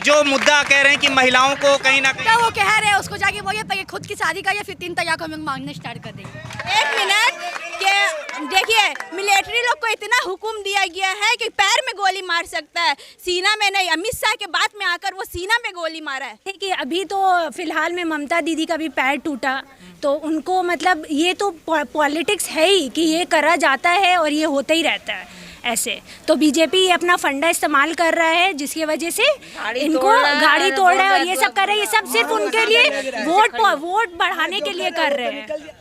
जो मुद्दा कह रहे हैं कि महिलाओं को कहीं ना कहीं, तो वो कह रहे हैं उसको जाके वो ये खुद की शादी का या फिर 3 तलाक हम लोग मांगने स्टार्ट कर देंगे। 1 मिनट के देखिए, मिलिट्री लोग को इतना हुक्म दिया गया है कि पैर में गोली मार सकता है, सीना में नहीं। अमित शाह के बात में आकर वो सीना में गोली मारा है। कि अभी तो फिलहाल में ममता दीदी का भी पैर टूटा, तो उनको मतलब ये तो पॉलिटिक्स है ही कि ये करा जाता है और ये होता ही रहता है ऐसे। तो बीजेपी अपना फंडा इस्तेमाल कर रहा है जिसकी वजह से इनको गाड़ी तोड़ रहा है और ये सब कर रहे हैं। ये सब सिर्फ उनके लिए वोट बढ़ाने के लिए कर रहे हैं।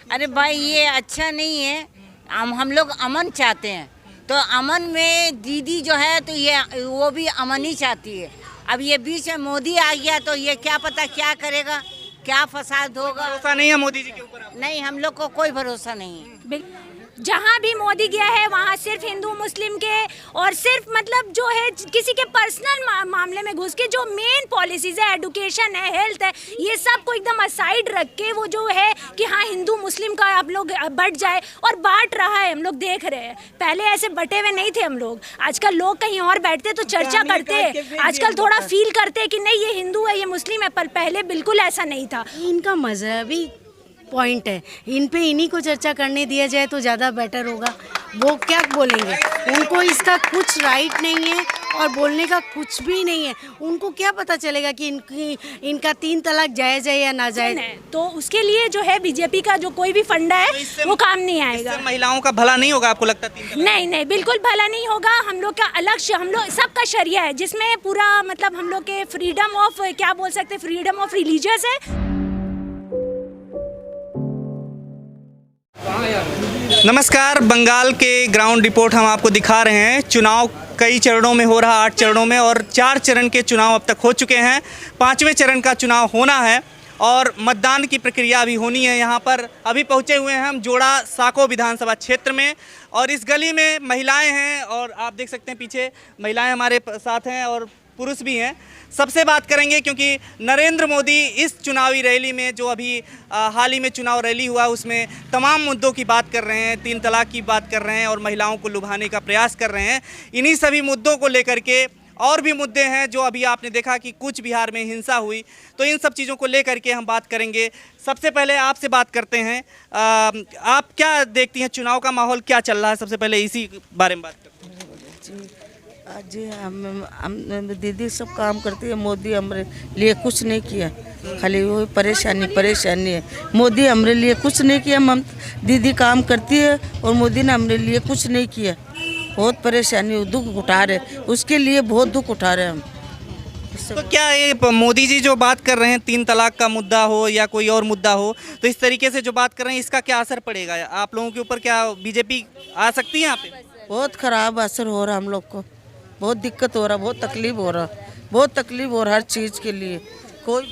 अरे भाई ये अच्छा नहीं है। हम लोग अमन चाहते हैं, तो अमन में दीदी जो है तो ये वो भी अमन ही चाहती है। अब ये बीच में मोदी आ गया तो ये क्या पता क्या करेगा, क्या फसाद होगा। भरोसा नहीं है मोदी जी के ऊपर? नहीं, हम लोग को कोई भरोसा नहीं है। जहाँ भी मोदी गया है वहाँ सिर्फ हिंदू मुस्लिम के और सिर्फ मतलब जो है किसी के पर्सनल मामले में घुस के जो मेन पॉलिसीज है, एजुकेशन है, हेल्थ है, ये सब को एकदम असाइड रख के वो जो है कि हाँ हिंदू मुस्लिम का आप लोग बट जाए, और बांट रहा है। हम लोग देख रहे हैं, पहले ऐसे बटे हुए नहीं थे हम लोग। आजकल लोग कहीं और बैठते तो चर्चा करते, आजकल थोड़ा फील करते कि नहीं ये हिंदू है ये मुस्लिम है, पर पहले बिल्कुल ऐसा नहीं था। इनका मजहबी पॉइंट है, इन पे इन्हीं को चर्चा करने दिया जाए तो ज़्यादा बेटर होगा। वो क्या बोलेंगे, उनको इसका कुछ राइट नहीं है और बोलने का कुछ भी नहीं है। उनको क्या पता चलेगा कि इनका 3 तलाक जायज़ है या नाजायज़ है। तो उसके लिए जो है बीजेपी का जो कोई भी फंडा है वो काम नहीं आएगा। महिलाओं का भला नहीं होगा आपको लगता है? नहीं नहीं, बिल्कुल भला नहीं होगा। हम लोग का अलग, हम लोग सबका शरिया है जिसमें पूरा मतलब हम लोग के फ्रीडम ऑफ क्या बोल सकते हैं, फ्रीडम ऑफ रिलीजियस है। नमस्कार, बंगाल के ग्राउंड रिपोर्ट हम आपको दिखा रहे हैं। चुनाव कई चरणों में हो रहा, 8 चरणों में, और 4 चरण के चुनाव अब तक हो चुके हैं। 5वें चरण का चुनाव होना है और मतदान की प्रक्रिया अभी होनी है। यहाँ पर अभी पहुँचे हुए हैं हम जोड़ा साको विधानसभा क्षेत्र में, और इस गली में महिलाएं हैं और आप देख सकते हैं पीछे महिलाएं हमारे साथ हैं और पुरुष भी हैं। सबसे बात करेंगे क्योंकि नरेंद्र मोदी इस चुनावी रैली में जो अभी हाल ही में चुनाव रैली हुआ उसमें तमाम मुद्दों की बात कर रहे हैं, 3 तलाक की बात कर रहे हैं और महिलाओं को लुभाने का प्रयास कर रहे हैं। इन्हीं सभी मुद्दों को लेकर के और भी मुद्दे हैं जो अभी आपने देखा कि कूच बिहार में हिंसा हुई, तो इन सब चीज़ों को लेकर के हम बात करेंगे। सबसे पहले आपसे बात करते हैं, आप क्या देखती हैं, चुनाव का माहौल क्या चल रहा है? सबसे पहले इसी बारे में बात करते हैं। जी हम दीदी सब काम करती है, मोदी हमारे लिए कुछ नहीं किया, खाली वो परेशानी है। मोदी हमारे लिए कुछ नहीं किया, हम दीदी काम करती है और मोदी ने हमारे लिए कुछ नहीं किया। बहुत परेशानी, दुख उठा रहे, उसके लिए बहुत दुख उठा रहे हम। तो क्या ये मोदी जी जो बात कर रहे हैं, 3 तलाक का मुद्दा हो या कोई और मुद्दा हो, तो इस तरीके से जो बात कर रहे हैं इसका क्या असर पड़ेगा आप लोगों के ऊपर? क्या बीजेपी आ सकती है यहाँ पे? बहुत खराब असर हो रहा, हम लोग को बहुत दिक्कत हो रहा, बहुत तकलीफ हो रहा हर चीज़ के लिए। कोई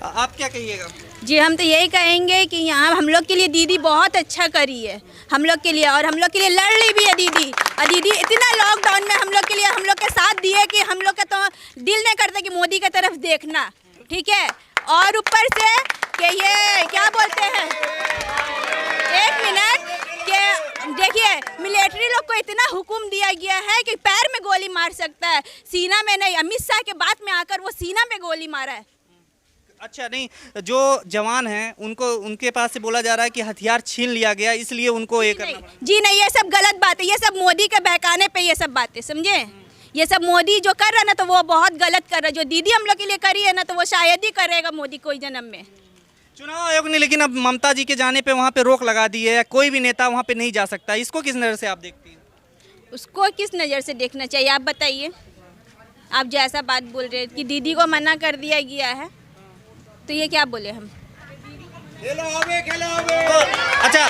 आप क्या कहिएगा? जी हम तो यही कहेंगे कि यहाँ हम लोग के लिए दीदी बहुत अच्छा करी है हम लोग के लिए, और हम लोग के लिए लड़ रही भी है दीदी। और दीदी इतना लॉकडाउन में हम लोग के लिए, हम लोग के साथ दिए कि हम लोग का तो दिल नहीं करता कि मोदी की तरफ देखना, ठीक है। और ऊपर से कि ये क्या बोलते हैं, 1 मिनट के देखिए, मिलिट्री लोग को इतना हुक्म दिया गया है कि पैर में गोली मार सकता है, सीना में नहीं। अमित शाह के बात में आकर वो सीना में गोली मारा है। अच्छा, नहीं, जो जवान हैं उनको, उनके पास से बोला जा रहा है कि हथियार छीन लिया गया, इसलिए उनको ये करना। जी नहीं, ये सब गलत बात है, ये सब मोदी के बहकाने पे ये सब बातें, समझे। ये सब मोदी जो कर रहा है ना तो वो बहुत गलत कर रहा है। जो दीदी हम लोग के लिए करी है ना तो वो शायद ही करेगा मोदी कोई जन्म में। चुनाव आयोग ने लेकिन अब ममता जी के जाने पे वहाँ पे रोक लगा दी है, कोई भी नेता वहाँ पे नहीं जा सकता। इसको किस नज़र से आप देखती हैं? उसको किस नज़र से देखना चाहिए आप बताइए। आप जो ऐसा बात बोल रहे हैं कि दीदी को मना कर दिया गया है, तो ये क्या बोले हम? तो अच्छा,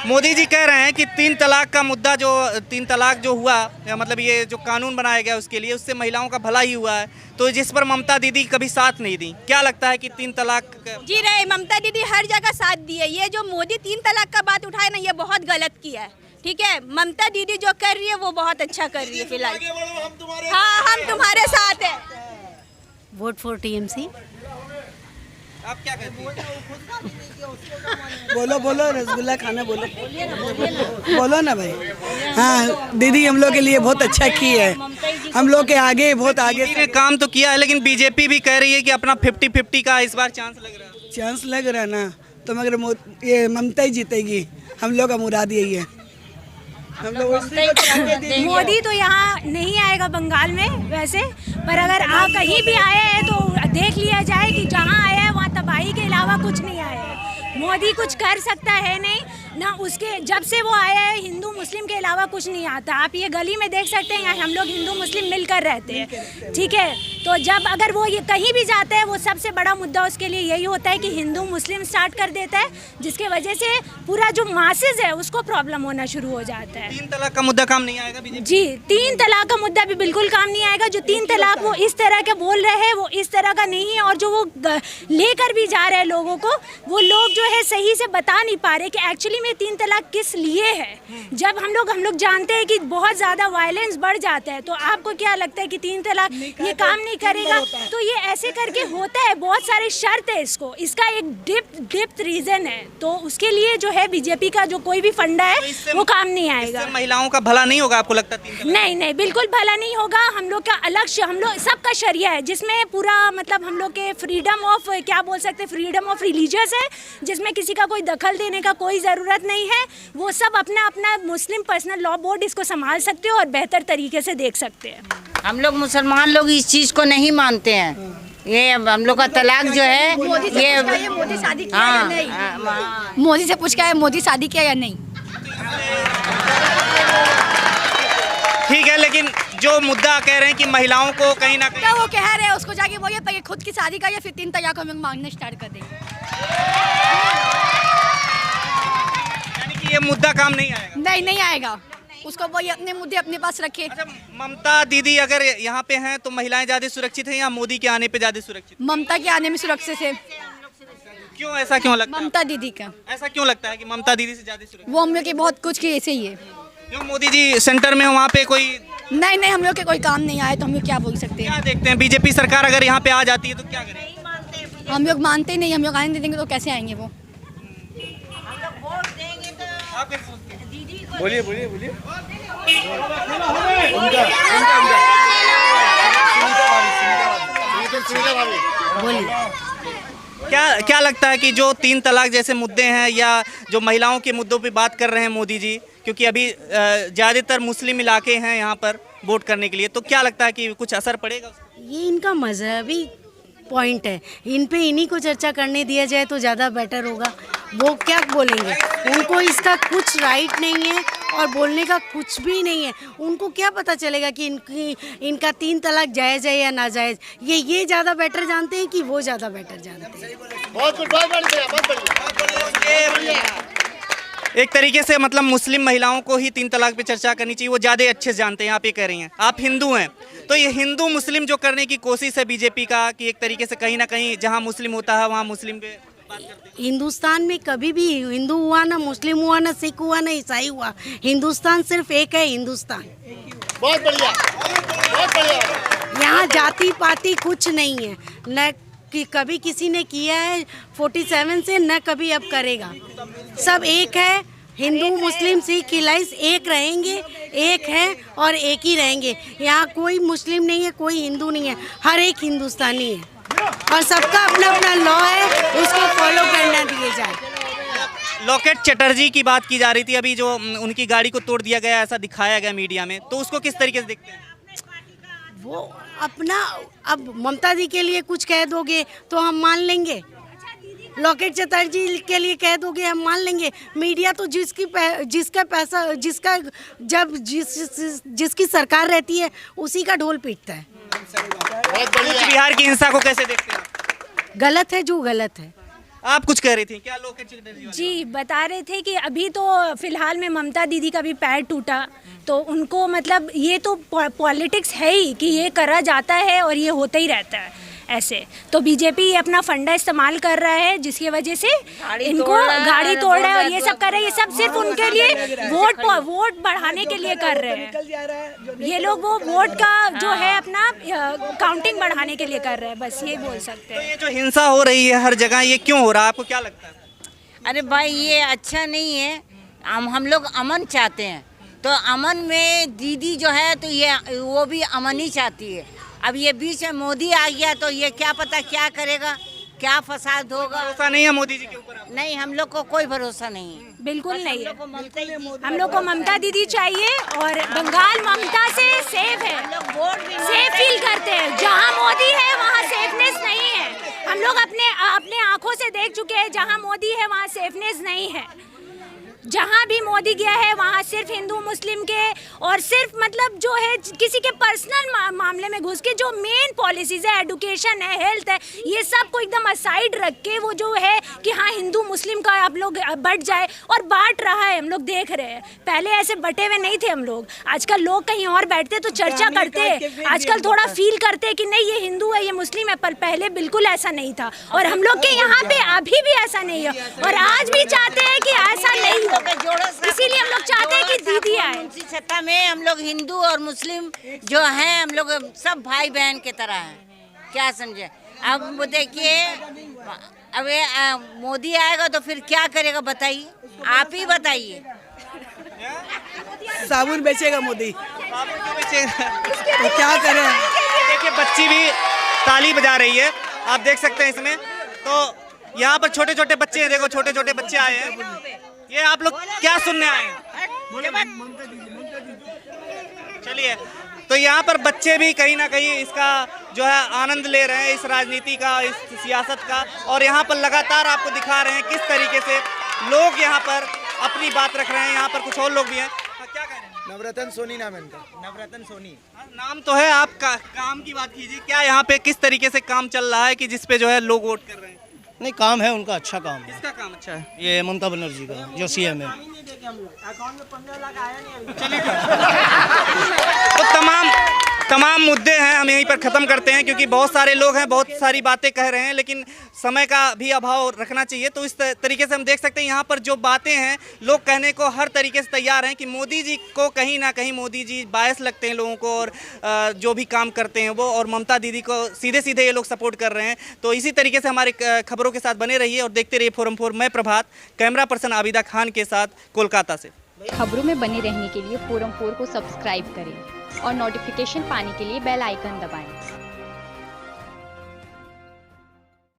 मोदी जी कह रहे हैं कि 3 तलाक का मुद्दा, जो 3 तलाक जो हुआ, या मतलब ये जो कानून बनाया गया उसके लिए, उससे महिलाओं का भला ही हुआ है, तो जिस पर ममता दीदी कभी साथ नहीं दी। क्या लगता है कि 3 तलाक? जी नहीं, ममता दीदी हर जगह साथ दी है। ये जो मोदी 3 तलाक का बात उठाए ना, ये बहुत गलत किया है, ठीक है। ममता दीदी जो कर रही है वो बहुत अच्छा कर रही है फिलहाल। हाँ, हम तुम्हारे साथ हैं। Vote for TMC. आप क्या कहती हैं? बोलो बोलो, रसगुल्ला खाना बोलो, बोलो ना भाई। हाँ, दीदी हम लोग के लिए बहुत अच्छा की है, हम लोग के आगे बहुत आगे दीदी ने काम तो किया है, लेकिन बीजेपी भी कह रही है कि अपना 50-50 का इस बार चांस लग रहा है। चांस लग रहा है ना, तो मगर ये ममता ही जीतेगी, हम लोग का मुराद यही है। हम लोग मोदी तो यहाँ नहीं आएगा बंगाल में वैसे, पर अगर आप कहीं भी आए हैं तो देख लिया जाए कि जहाँ आया है वहाँ तबाही के अलावा कुछ नहीं आया है। मोदी कुछ कर सकता है नहीं ना, उसके जब से वो आया है हिंदू मुस्लिम के अलावा कुछ नहीं आता। आप ये गली में देख सकते हैं, यहाँ हम लोग हिंदू मुस्लिम मिलकर रहते हैं, ठीक है। तो जब अगर वो ये कहीं भी जाता है, वो सबसे बड़ा मुद्दा उसके लिए यही होता है कि हिंदू मुस्लिम स्टार्ट कर देता है, जिसके वजह से पूरा जो मासेज है उसको प्रॉब्लम होना शुरू हो जाता है। 3 तलाक का मुद्दा काम नहीं आएगा बीजेपी? जी, 3 तलाक का मुद्दा भी बिल्कुल काम नहीं आएगा। जो 3 तलाक वो इस तरह के बोल रहे हैं वो इस तरह का नहीं है, और जो वो लेकर भी जा रहे हैं लोगों को, वो लोग जो है सही से बता नहीं पा रहे कि एक्चुअली में 3 तलाक किस लिए है। जब हम लोग जानते हैं कि बहुत ज़्यादा वायलेंस बढ़ जाता है, तो आपको क्या लगता है कि 3 तलाक ये काम नहीं करेगा? तो ये ऐसे करके होता है, बहुत सारे शर्त है इसको, इसका एक डिप्थ रीजन है। तो उसके लिए जो है बीजेपी का जो कोई भी फंडा है वो काम नहीं आएगा। महिलाओं का भला नहीं होगा आपको लगता है? नहीं नहीं, बिल्कुल भला नहीं होगा। हम लोग का अलग, हम लोग सबका शरिया है, जिसमें पूरा मतलब हम लोग के फ्रीडम ऑफ, क्या बोल सकते हैं, फ्रीडम ऑफ रिलीजियस है, जिसमें किसी का कोई दखल देने का कोई ज़रूरत नहीं है। वो सब अपना अपना मुस्लिम पर्सनल लॉ बोर्ड इसको संभाल सकते हो और बेहतर तरीके से देख सकते हैं। हम लोग मुसलमान लोग इस चीज़ को नहीं मानते हैं। ये हम लोग का तलाक जो है ये मोदी शादी किया या नहीं? मोदी से पूछ के आए, मोदी शादी किया या नहीं? ठीक है, लेकिन जो मुद्दा कह रहे हैं कि महिलाओं को कहीं ना कहीं, क्या वो कह रहे हैं उसको जाके बोलिए पहले खुद की शादी का, या फिर 3 तलाक हम लोग मांगने स्टार्ट कर देंगे। यानी कि ये मुद्दा काम नहीं आएगा? नहीं आएगा, उसको बोलिए अपने मुद्दे अपने पास रखे। अच्छा, ममता दीदी अगर यहाँ पे हैं तो महिलाएं ज्यादा सुरक्षित हैं या मोदी के आने पे ज्यादा सुरक्षित? ममता के आने में सुरक्षित है। क्यों, ऐसा क्यों लगता है? ममता दीदी का ऐसा क्यों लगता है कि ममता दीदी से ज्यादा सुरक्षित? वो हम लोग के बहुत कुछ की ऐसे ही है। क्यों, मोदी जी सेंटर में वहाँ पे कोई नहीं, हम लोग के कोई काम नहीं आए तो हम लोग क्या बोल सकते हैं? क्या देखते हैं? बीजेपी सरकार अगर यहाँ पे आ जाती है तो क्या करें? हम लोग मानते ही नहीं, हम लोग आने देंगे तो कैसे आएंगे वो? बोलिए बोलिए बोलिए। क्या लगता है कि जो 3 तलाक जैसे मुद्दे हैं या जो महिलाओं के मुद्दों पे बात कर रहे हैं मोदी जी, क्योंकि अभी ज़्यादातर मुस्लिम इलाके हैं यहाँ पर वोट करने के लिए, तो क्या लगता है कि कुछ असर पड़ेगा? ये इनका मजहबी पॉइंट है, इन पे इन्हीं को चर्चा करने दिया जाए तो ज़्यादा बेटर होगा। वो क्या बोलेंगे, उनको इसका कुछ राइट नहीं है और बोलने का कुछ भी नहीं है। उनको क्या पता चलेगा कि इनका 3 तलाक जायज़ है या नाजायज़? ये ज़्यादा बेटर जानते हैं कि वो ज़्यादा बेटर जानते हैं। बहुत बढ़िया। एक तरीके से मतलब मुस्लिम महिलाओं को ही 3 तलाक पे चर्चा करनी चाहिए, वो ज़्यादा अच्छे से जानते हैं। आप ये कह रही हैं, आप हिंदू हैं, तो ये हिंदू मुस्लिम जो करने की कोशिश है बीजेपी का, कि एक तरीके से कहीं ना कहीं जहाँ मुस्लिम होता है वहाँ मुस्लिम पे बात करते हैं। हिंदुस्तान में कभी भी हिंदू हुआ ना, मुस्लिम हुआ ना, सिख हुआ ना, ईसाई हुआ, हिंदुस्तान सिर्फ एक है, हिंदुस्तान। बहुत बढ़िया, बहुत बढ़िया। यहाँ जाति पाति कुछ नहीं है, न कि कभी किसी ने किया है 47 से, न कभी अब करेगा। सब एक है, हिंदू मुस्लिम सिख ईसाई एक रहेंगे, एक है और एक ही रहेंगे। यहाँ कोई मुस्लिम नहीं है, कोई हिंदू नहीं है, हर एक हिंदुस्तानी है और सबका अपना अपना लॉ है, उसको फॉलो करना दिए जाए। लॉकेट चटर्जी की बात की जा रही थी अभी, जो उनकी गाड़ी को तोड़ दिया गया, ऐसा दिखाया गया मीडिया में, तो उसको किस तरीके से देखते हैं? वो अपना, अब ममता दी के लिए कुछ कह दोगे तो हम मान लेंगे, लॉकेट चटर्जी के लिए कह दोगे हम मान लेंगे। मीडिया तो जिसका पैसा, जिसकी सरकार रहती है उसी का ढोल पीटता है। बिहार की हिंसा को कैसे देखते हैं? गलत है जो गलत है। आप कुछ कह रही थी, क्या लॉकेट चटर्जी? जी, बता रहे थे कि अभी तो फिलहाल में ममता दीदी का भी पैर टूटा, तो उनको मतलब ये तो पॉलिटिक्स है ही कि ये करा जाता है और ये होता ही रहता है। ऐसे तो बीजेपी अपना फंडा इस्तेमाल कर रहा है, जिसकी वजह से इनको गाड़ी तोड़ रहा है और ये सब कर रहे हैं। ये सब सिर्फ उनके लिए वोट बढ़ाने के लिए कर रहे हैं। ये लोग वो वोट का जो है अपना काउंटिंग बढ़ाने के लिए कर रहे हैं, बस ये बोल सकते तो हैं। ये जो हिंसा हो रही है हर जगह, ये क्यों हो रहा है, आपको क्या लगता है? अरे भाई ये अच्छा नहीं है। हम लोग अमन चाहते हैं, तो अमन में दीदी जो है तो ये वो भी अमन ही चाहती है। अब ये बीच में मोदी आ गया तो ये क्या पता क्या करेगा, क्या फसाद होगा। भरोसा नहीं है मोदी जी के ऊपर? नहीं, हम लोग को कोई भरोसा नहीं है, बिल्कुल नहीं है। हम लोग को ममता दीदी चाहिए और बंगाल ममता से सेफ है, सेफ फील करते हैं। जहाँ मोदी है वहाँ सेफनेस नहीं है। हम लोग अपने आंखों से देख चुके हैं, जहाँ मोदी है वहाँ सेफनेस नहीं है। जहाँ भी मोदी गया है वहाँ सिर्फ हिंदू मुस्लिम के और सिर्फ मतलब जो है किसी के पर्सनल मामले में घुस के जो मेन पॉलिसीज़ है, एडुकेशन है, हेल्थ है, ये सब को एकदम असाइड रख के वो जो है कि हाँ हिंदू मुस्लिम का आप लोग बट जाए, और बांट रहा है। हम लोग देख रहे हैं, पहले ऐसे बटे हुए नहीं थे हम लोग। आजकल लोग कहीं और बैठते तो चर्चा करते, आजकल थोड़ा फील करते कि नहीं ये हिंदू है, ये मुस्लिम है, पर पहले बिल्कुल ऐसा नहीं था। और हम लोग के यहाँ पे अभी भी ऐसा नहीं है और आज भी चाहते हैं कि ऐसा नहीं हो। इसीलिए हम लोग चाहते हैं कि दीदी आए। उनकी सत्ता में हम लोग हिंदू और मुस्लिम जो हैं हम लोग सब भाई बहन की तरह हैं, क्या समझे। अब वो देखिए, अब ये मोदी आएगा तो फिर क्या करेगा बताइए, आप ही बताइए। साबुन बेचेगा मोदी, तो क्या करें। देखिए बच्ची भी ताली बजा रही है, आप देख सकते हैं इसमें। तो यहाँ पर छोटे छोटे बच्चे हैं, देखो छोटे छोटे बच्चे आए हैं। ये आप लोग क्या सुनने आए हैं? चलिए, तो यहाँ पर बच्चे भी कहीं ना कहीं इसका जो है आनंद ले रहे हैं, इस राजनीति का, इस सियासत का। और यहाँ पर लगातार आपको दिखा रहे हैं किस तरीके से लोग यहाँ पर अपनी बात रख रहे हैं। यहाँ पर कुछ और लोग भी हैं। क्या कह रहे हैं? नवरत्न सोनी नाम है इनका। नवरत्न सोनी नाम तो है आपका। काम की बात कीजिए, क्या यहाँ पे किस तरीके से काम चल रहा है कि जिसपे जो है लोग वोट कर रहे हैं? नहीं, काम है उनका, अच्छा काम है। किसका काम अच्छा है? ये ममता बनर्जी का जो सीएम है। तो तमाम मुद्दे हैं, हम यहीं पर ख़त्म करते हैं क्योंकि बहुत सारे लोग हैं, बहुत सारी बातें कह रहे हैं, लेकिन समय का भी अभाव रखना चाहिए। तो इस तरीके से हम देख सकते हैं यहाँ पर जो बातें हैं, लोग कहने को हर तरीके से तैयार हैं कि मोदी जी को कहीं ना कहीं मोदी जी बायस लगते हैं लोगों को, और जो भी काम करते हैं वो, और ममता दीदी को सीधे सीधे ये लोग सपोर्ट कर रहे हैं। तो इसी तरीके से हमारे खबरों के साथ बने रहिए और देखते रहिए फोरम 4। मैं प्रभात, कैमरा पर्सन आबिदा खान के साथ, कोलकाता से। खबरों में बने रहने के लिए फोरम 4 को सब्सक्राइब करें और नोटिफिकेशन पाने के लिए बेल आइकन दबाएं।